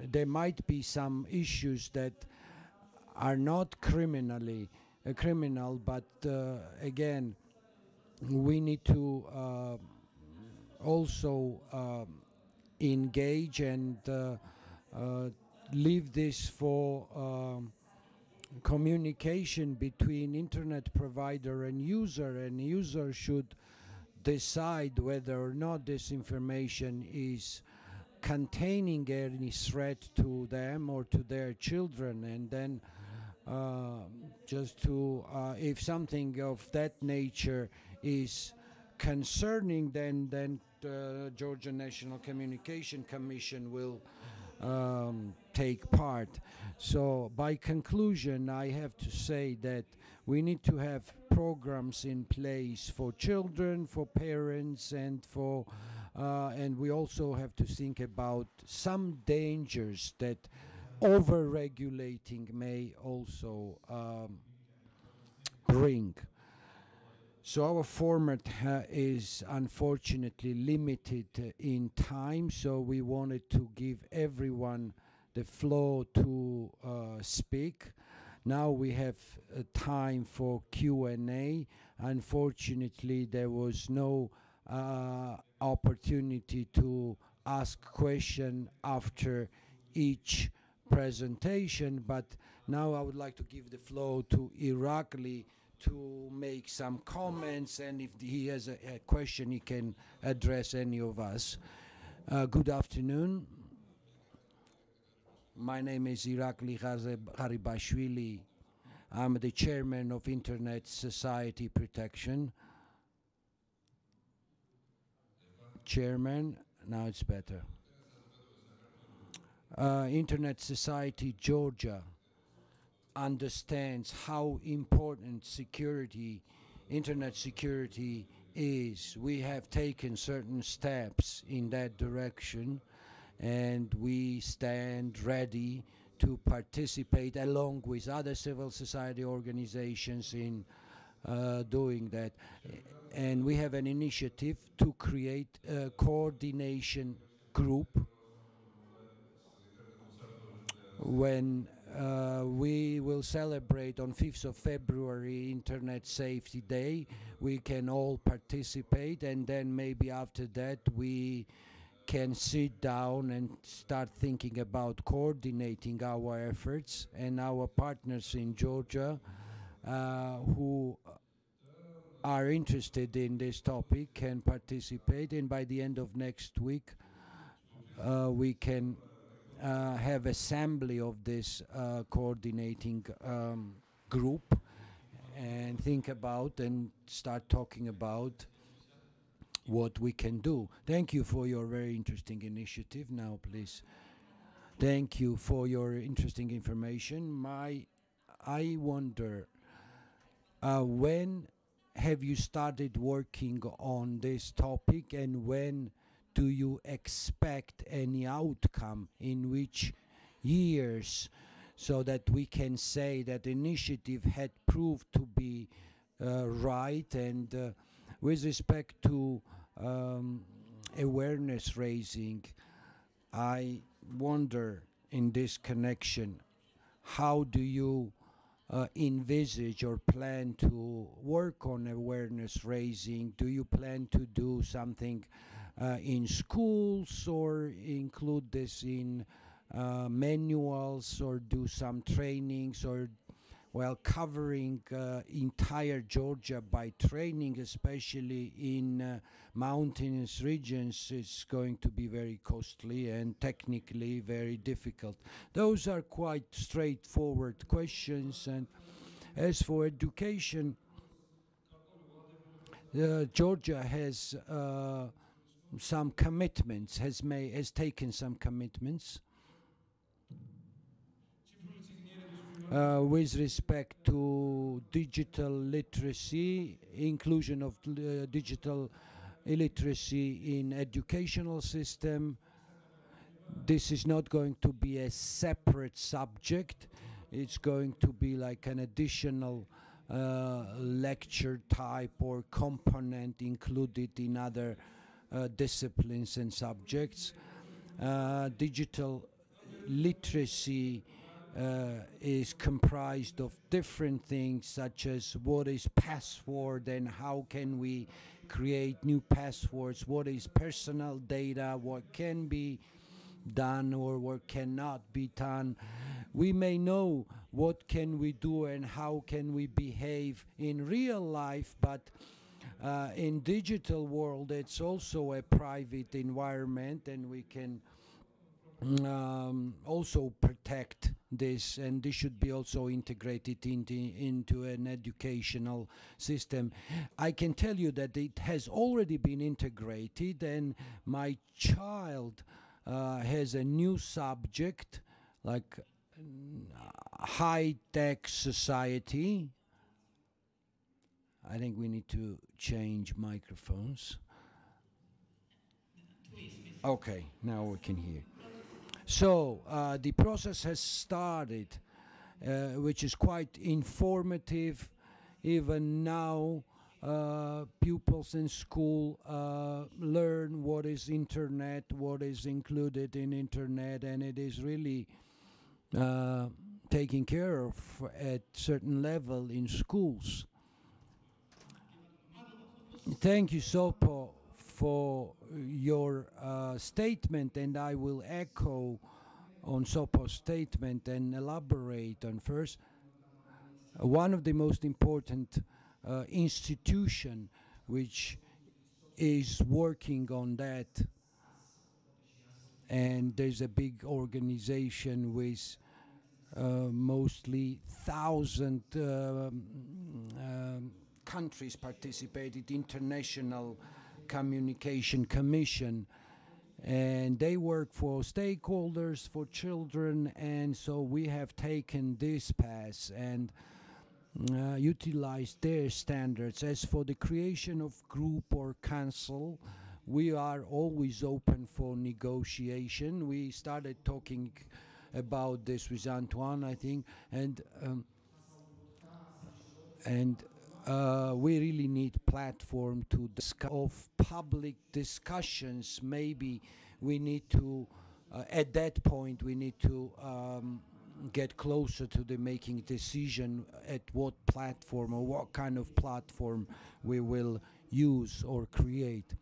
there might be some issues that are not criminal, but again, we need to also engage and leave this for communication between internet provider and user should decide whether or not this information is containing any threat to them or to their children. And then just to if something of that nature is concerning, then the Georgian National Communication Commission will take part. So by conclusion, I have to say that we need to have programs in place for children, for parents, and for and we also have to think about some dangers that over-regulating may also bring. So our format is unfortunately limited in time, so we wanted to give everyone the floor to speak. Now we have time for Q&A. Unfortunately, there was no opportunity to ask question after each presentation, but now I would like to give the floor to Irakli to make some comments, and if he has a question, he can address any of us. Good afternoon. My name is Irakli Gharibashvili. I'm the chairman of Internet Society Protection. Chairman, now it's better. Internet Society Georgia understands how important internet security is. We have taken certain steps in that direction, and we stand ready to participate along with other civil society organizations in doing that. And we have an initiative to create a coordination group when we will celebrate on 5th of February Internet Safety Day. We can all participate, and then maybe after that we can sit down and start thinking about coordinating our efforts. And our partners in Georgia who are interested in this topic can participate, and by the end of next week we can have assembly of this coordinating group and think about and start talking about what we can do. Thank you for your very interesting initiative. Now, please. Thank you for your interesting information. I wonder, when have you started working on this topic, and when do you expect any outcome, in which years, so that we can say that initiative had proved to be right? And with respect to awareness raising, I wonder in this connection, how do you envisage or plan to work on awareness raising? Do you plan to do something in schools, or include this in manuals, or do some trainings, or covering entire Georgia by training, especially in mountainous regions, is going to be very costly and technically very difficult. Those are quite straightforward questions. And as for education, Georgia has some commitments, has taken some commitments with respect to digital literacy, inclusion of digital illiteracy in educational system. This is not going to be a separate subject. It's going to be like an additional lecture type or component included in other disciplines and subjects. Digital literacy is comprised of different things, such as what is password and how can we create new passwords, what is personal data, what can be done or what cannot be done. We may know what can we do and how can we behave in real life, but in digital world it's also a private environment, and we can also protect this, and this should be also integrated into an educational system. I can tell you that it has already been integrated, and my child has a new subject, like high-tech society. I think we need to change microphones. Okay, now we can hear. So the process has started, which is quite informative. Even now, pupils in school learn what is internet, what is included in internet, and it is really taken care of at certain level in schools. Thank you, Sopo, for your statement, and I will echo on Sopo's statement and elaborate on first. One of the most important institution which is working on that, and there's a big organization with mostly 1,000 countries participated, International Communication Commission, and they work for stakeholders, for children, and so we have taken this path and utilized their standards. As for the creation of group or council, we are always open for negotiation. We started talking about this with Antoine, I think, and we really need platform to discuss of public discussions. Maybe we need to, at that point, we need to get closer to the making decision at what platform or what kind of platform we will use or create.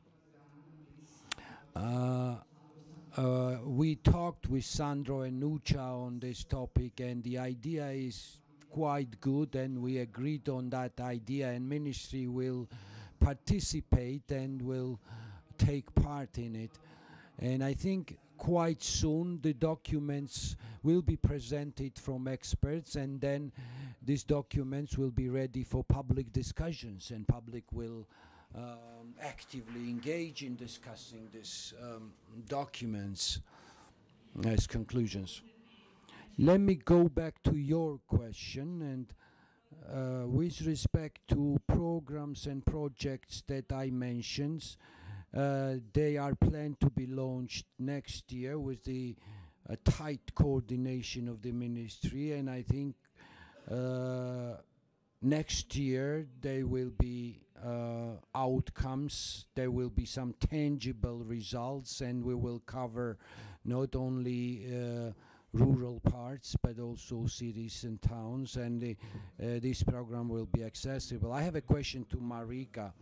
We talked with Sandro and Nucha on this topic, and the idea is quite good, and we agreed on that idea, and Ministry will participate and will take part in it. And I think quite soon the documents will be presented from experts, and then these documents will be ready for public discussions, and public will actively engage in discussing these documents as conclusions. Let me go back to your question, and with respect to programs and projects that I mentioned, they are planned to be launched next year with the tight coordination of the Ministry, and I think next year there will be outcomes, there will be some tangible results, and we will cover not only rural parts but also cities and towns, and this program will be accessible. I have a question to Marika.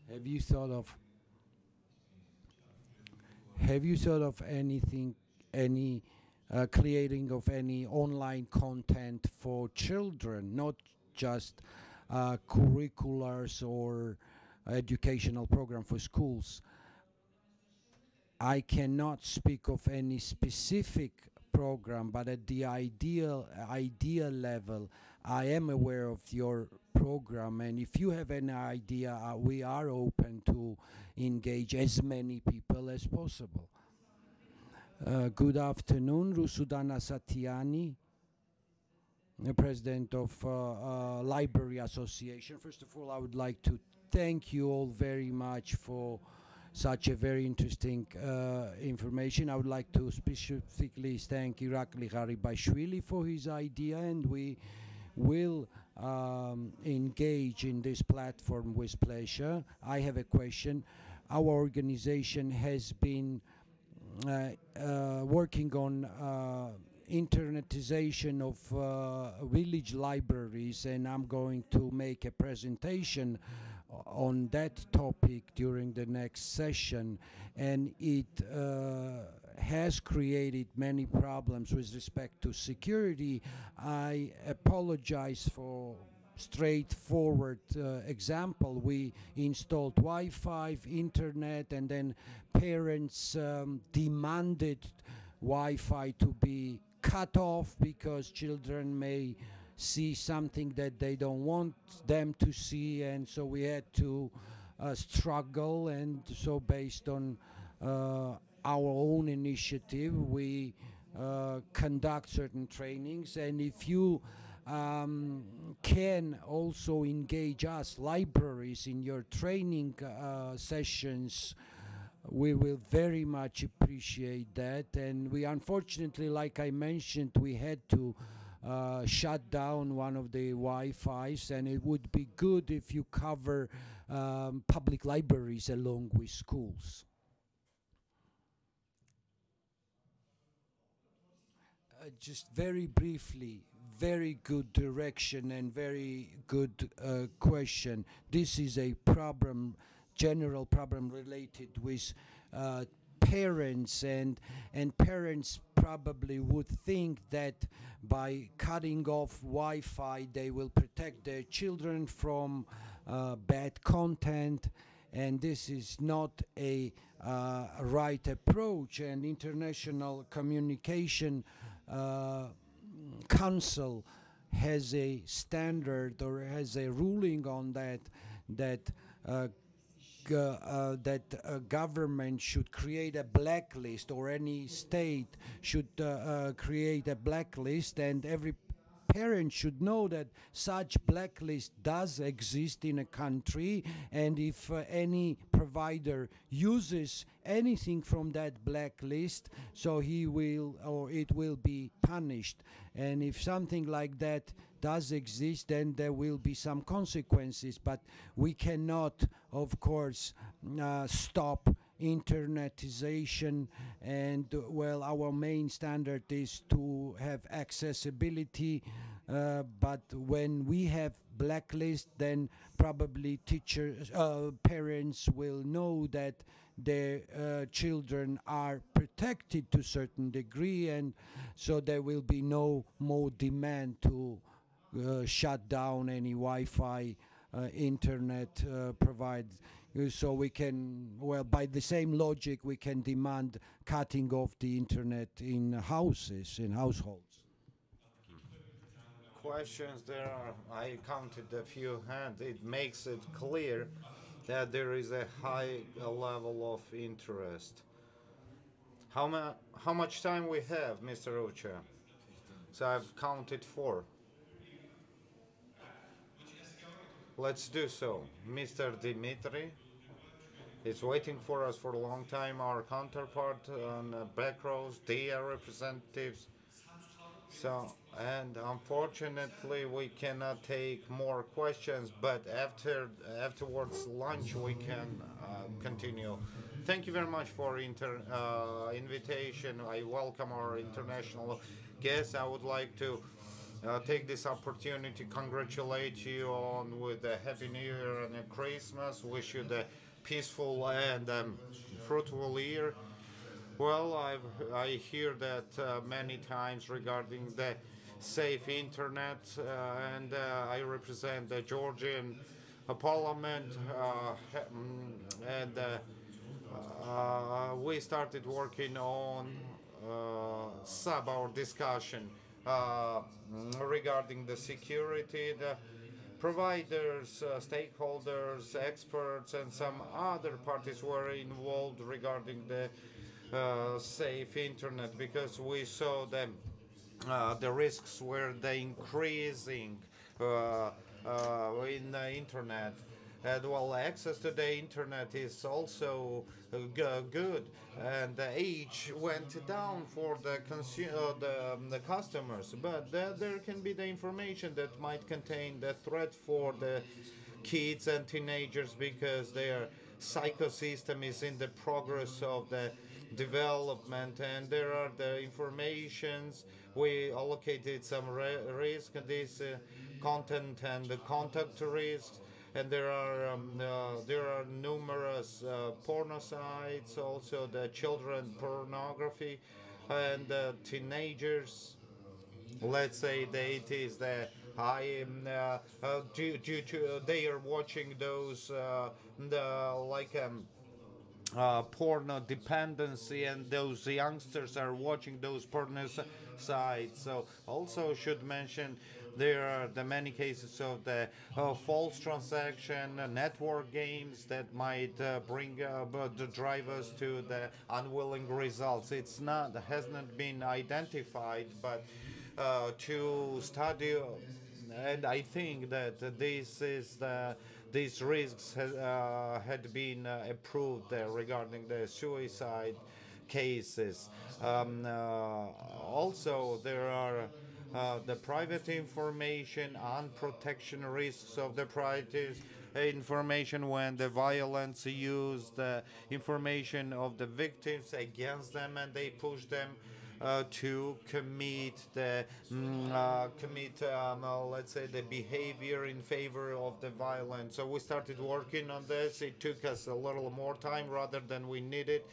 Have you thought of anything, any creating of any online content for children, not just curriculars or educational program for schools? I cannot speak of any specific program, but at the ideal level, I am aware of your program, and if you have any idea, we are open to engage as many people as possible. Good afternoon, Rusudana Satyani, the president of Library Association. First of all, I would like to thank you all very much for such a very interesting information. I would like to specifically thank Irakli Garibashvili for his idea, and we will engage in this platform with pleasure. I have a question. Our organization has been working on internetization of village libraries, and I'm going to make a presentation on that topic during the next session, and it has created many problems with respect to security. I apologize for straightforward example. We installed Wi-Fi, internet, and then parents demanded Wi-Fi to be cut off because children may see something that they don't want them to see, and so we had to struggle, and so based on our own initiative we conduct certain trainings. And if you can also engage us, libraries, in your training sessions, we will very much appreciate that. And we unfortunately, like I mentioned, we had to shut down one of the Wi-Fis, and it would be good if you cover public libraries along with schools. Just very briefly, very good direction and very good question. This is a problem, general problem related with parents, and parents probably would think that by cutting off Wi-Fi they will protect their children from bad content, and this is not a right approach. And International Communication Council has a standard or has a ruling on that a government should create a blacklist, or any state should create a blacklist, and every parent should know that such blacklist does exist in a country, and if any provider uses anything from that blacklist, so he will or it will be punished. And if something like that does exist, then there will be some consequences, but we cannot, of course, stop internetization, and well, our main standard is to have accessibility, but when we have blacklist, then probably teachers, parents will know that their children are protected to a certain degree, and so there will be no more demand to shut down any Wi-Fi internet provided. So we can, well, by the same logic, we can demand cutting off the internet in houses, in households. Questions there are, I counted a few hands. It makes it clear that there is a high level of interest. How much time we have, Mr. Ucha? So I've counted 4. Let's do so. Mr. Dimitri is waiting for us for a long time. Our counterpart on back rows, their representatives. So, and unfortunately, we cannot take more questions. But afterwards lunch, we can continue. Thank you very much for invitation. I welcome our international guests. I would like to take this opportunity to congratulate you on with a Happy New Year and a Christmas. Wish you the peaceful and fruitful year. Well, I hear that many times regarding the safe internet, and I represent the Georgian parliament, and we started working on our discussion regarding the security, the providers, stakeholders, experts, and some other parties were involved regarding the safe internet, because we saw the risks were increasing in the internet. And well, access to the internet is also good, and the age went down for the customers. But there can be the information that might contain the threat for the kids and teenagers, because their psychosystem is in the progress of the development, and there are the informations. We allocated some risk, this content and the contact risks. And there are numerous porno sites, also the children pornography, and teenagers. Let's say that it is the high due to they are watching those porno dependency, and those youngsters are watching those porno sites. So also should mention there are the many cases of the false transaction, network games that might drive us to the unwilling results. Has not been identified, but to study, and I think that these risks had been approved regarding the suicide cases. Also, there are the private information and protection risks of the private information when the violence used the information of the victims against them, and they push them to commit let's say the behavior in favor of the violence. So we started working on this. It took us a little more time rather than we needed,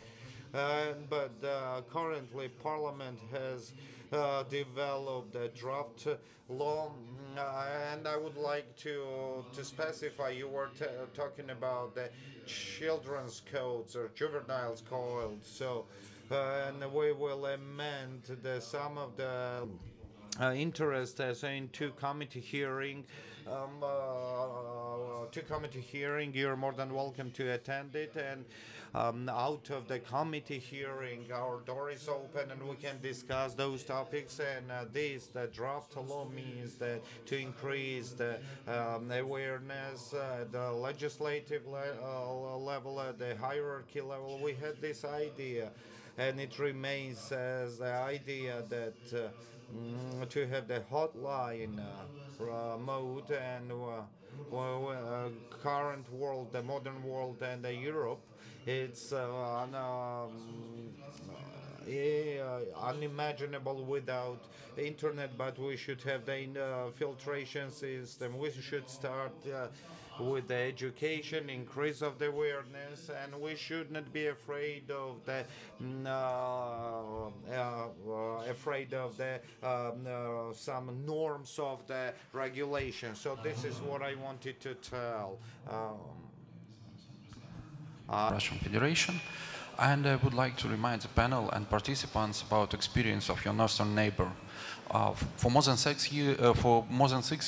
but currently Parliament has developed a draft law, and I would like to specify. You were talking about the children's codes or juveniles codes, so and we will amend some of the interest as in two committee hearing. You're more than welcome to attend it, and out of the committee hearing, our door is open and we can discuss those topics. And the draft law means that to increase the awareness at the legislative level, at the hierarchy level. We had this idea, and it remains as the idea that to have the hotline mode and current world, the modern world, and Europe, it's unimaginable without internet. But we should have the filtration system. We should start with the education, increase of the awareness, and we should not be afraid of the some norms of the regulation. So this is what I wanted to tell. Russian Federation, and I would like to remind the panel and participants about experience of your northern neighbor. For more than 6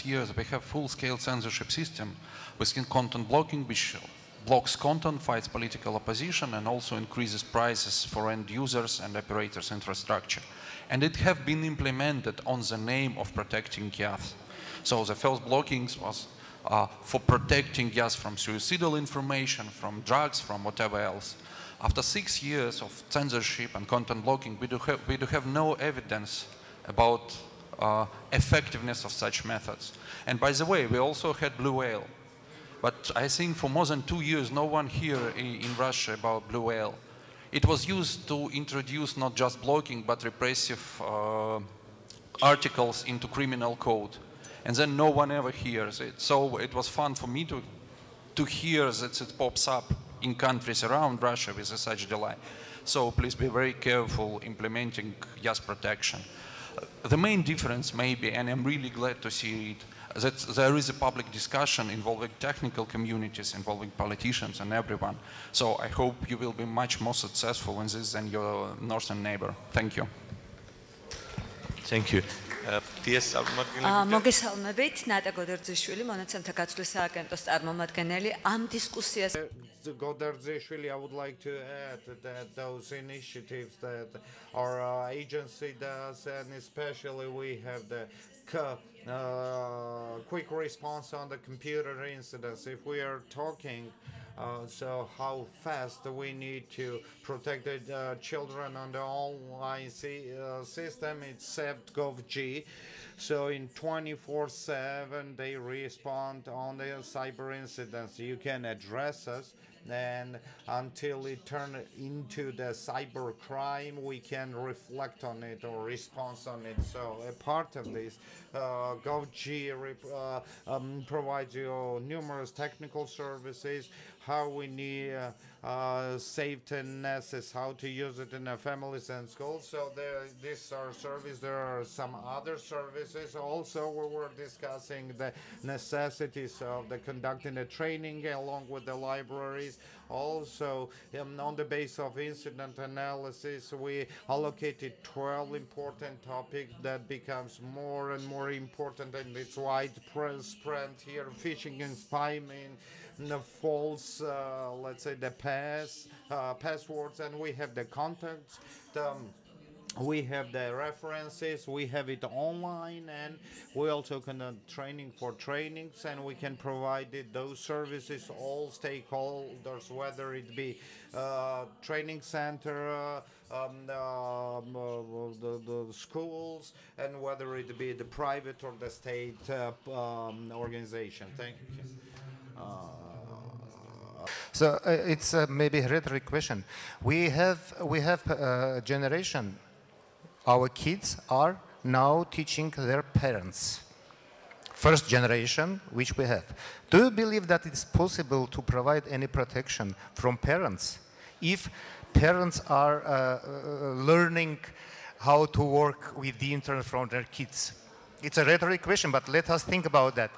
years, we have full-scale censorship system with content blocking, which blocks content, fights political opposition, and also increases prices for end users and operators' infrastructure. And it have been implemented on the name of protecting youth. So the first blockings was for protecting us from suicidal information, from drugs, from whatever else. After 6 years of censorship and content blocking, we do have no evidence about effectiveness of such methods. And by the way, we also had Blue Whale. But I think for more than 2 years, no one here in Russia about Blue Whale. It was used to introduce not just blocking, but repressive articles into criminal code. And then no one ever hears it. So it was fun for me to hear that it pops up in countries around Russia with such delay. So please be very careful implementing just protection. The main difference maybe, and I'm really glad to see it, that there is a public discussion involving technical communities, involving politicians and everyone. So I hope you will be much more successful in this than your northern neighbor. Thank you. Thank you. მოგესალმებით, ნატა გოდერძიშვილი, მონაცემთა გაცვლის სააგენტოს წარმომადგენელი. ამ დისკუსიას Goderzishvili, I would like to add that those initiatives that our agency does, and especially we have the quick response on the computer incidents. If we are talking so how fast we need to protect the children on the online system, it's SafeGovG. So in 24/7 they respond on the cyber incidents. You can address us, and until it turns into the cyber crime, we can reflect on it or respond on it. So a part of this, GovG provides you numerous technical services, how we need safety nets, how to use it in families and schools. So this our service. There are some other services. Also, we were discussing the necessities of the conducting the training along with the libraries. Also, on the basis of incident analysis, we allocated 12 important topics that becomes more and more important, and it's widespread here: phishing and spamming, the false, let's say, the passwords, and we have the contacts. We have the references, we have it online, and we also conduct training for trainings, and we can provide those services all stakeholders, whether it be training center, the schools, and whether it be the private or the state organization. Thank you. So it's maybe a rhetoric question. We have a generation. Our kids are now teaching their parents. First generation, which we have. Do you believe that it's possible to provide any protection from parents if parents are learning how to work with the internet from their kids? It's a rhetoric question, but let us think about that.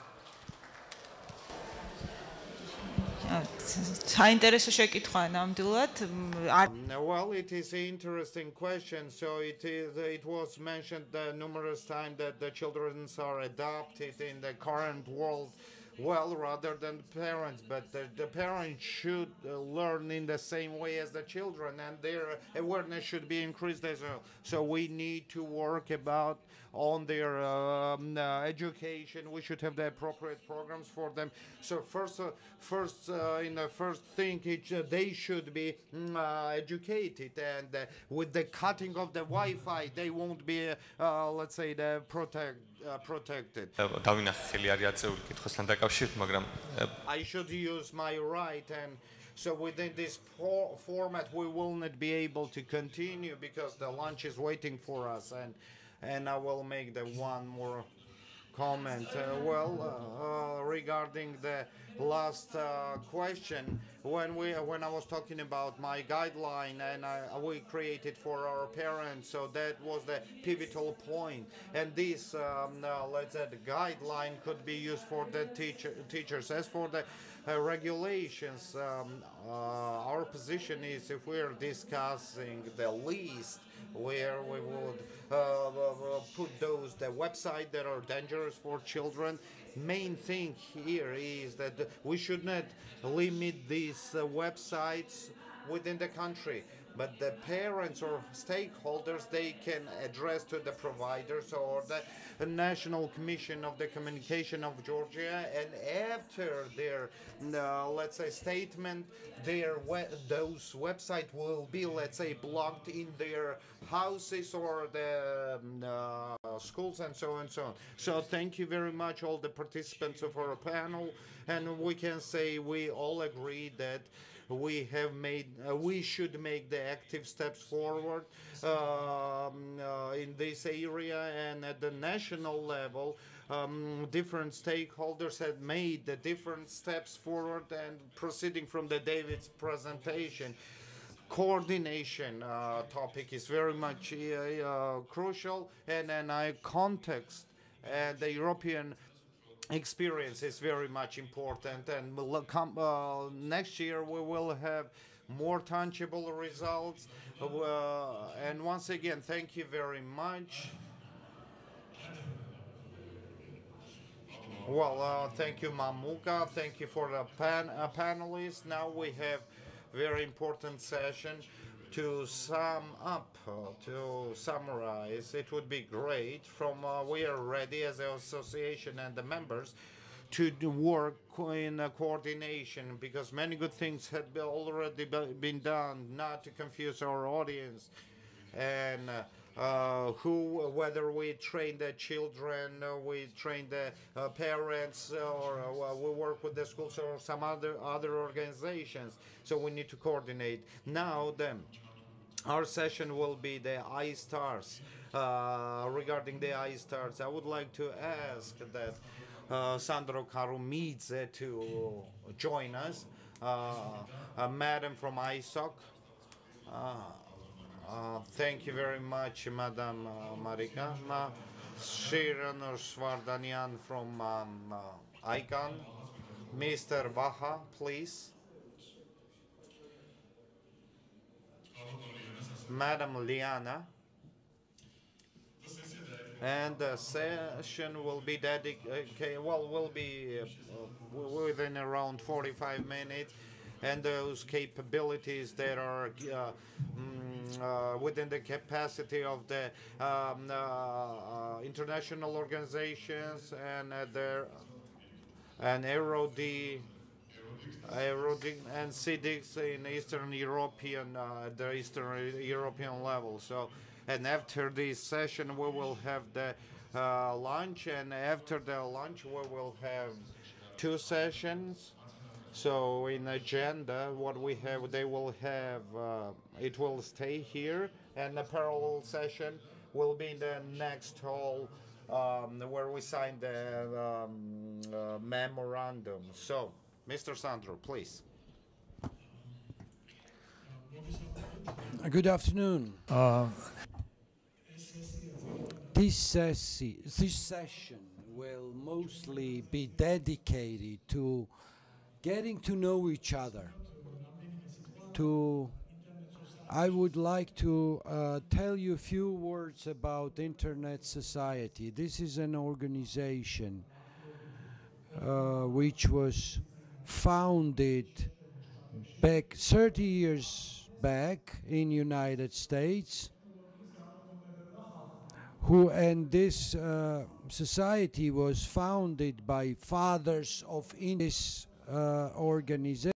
Well, it is an interesting question. So it was mentioned numerous times that the children are adopted in the current world. well rather than the parents, but the parents should learn in the same way as the children, and their awareness should be increased as well. So we need to work about on their education. We should have the appropriate programs for them. So in the first thing, they should be educated, and with the cutting of the Wi-Fi, they won't be, let's say, protected. დავინახე ხელი არის აწეული კითხვასთან დაკავშირებით, მაგრამ I should use my right, and so within this format we will not be able to continue because the lunch is waiting for us, and I will make the one more comment. Regarding the last question, when I was talking about my guideline and we created for our parents, so that was the pivotal point. And this, let's say, the guideline could be used for the teachers. As for the regulations, our position is if we're discussing the list where we would put the websites that are dangerous for children. Main thing here is that we should not limit these websites within the country, but the parents or stakeholders, they can address to the providers or the National Commission of the Communication of Georgia, and after their let's say statement, those websites will be, let's say, blocked in their houses or the schools and so on and so on. So thank you very much all the participants of our panel, and we can say we all agree that we should make the active steps forward in this area, and at the national level different stakeholders have made the different steps forward. And proceeding from the David's presentation, coordination topic is very much crucial, and then context and the European experience is very much important, and next year we will have more tangible results. And once again, thank you very much. Thank you, Mamuka. Thank you for the panelists. Now we have very important session. To sum up, to summarize, it would be great we are ready as an association and the members to work in coordination, because many good things had already been done, not to confuse our audience. And whether we train the children, we train the parents, or we work with the schools or some other organizations. So we need to coordinate. Now our session will be the iStars. Regarding the iStars, I would like to ask that Sandro Karumidze to join us, a madam from ISOC. Thank you very much, Madam Marika. Shiran Svardanian from ICANN. Mr. Vaha, please. Madam Liana. And the session will be dedicated, will be within around 45 minutes, and those capabilities that are within the capacity of the international organizations and Aerodi and CIDIX in Eastern European, the Eastern European level. So, and after this session, we will have the lunch, and after the lunch, we will have 2 sessions. So in agenda, what we have, they will have, it will stay here, and the parallel session will be in the next hall where we sign the memorandum. So, Mr. Sandro, please. Good afternoon. This session will mostly be dedicated to getting to know each other. I would like to tell you a few words about Internet Society. This is an organization which was founded back 30 years back in United States, and this society was founded by fathers of this organization.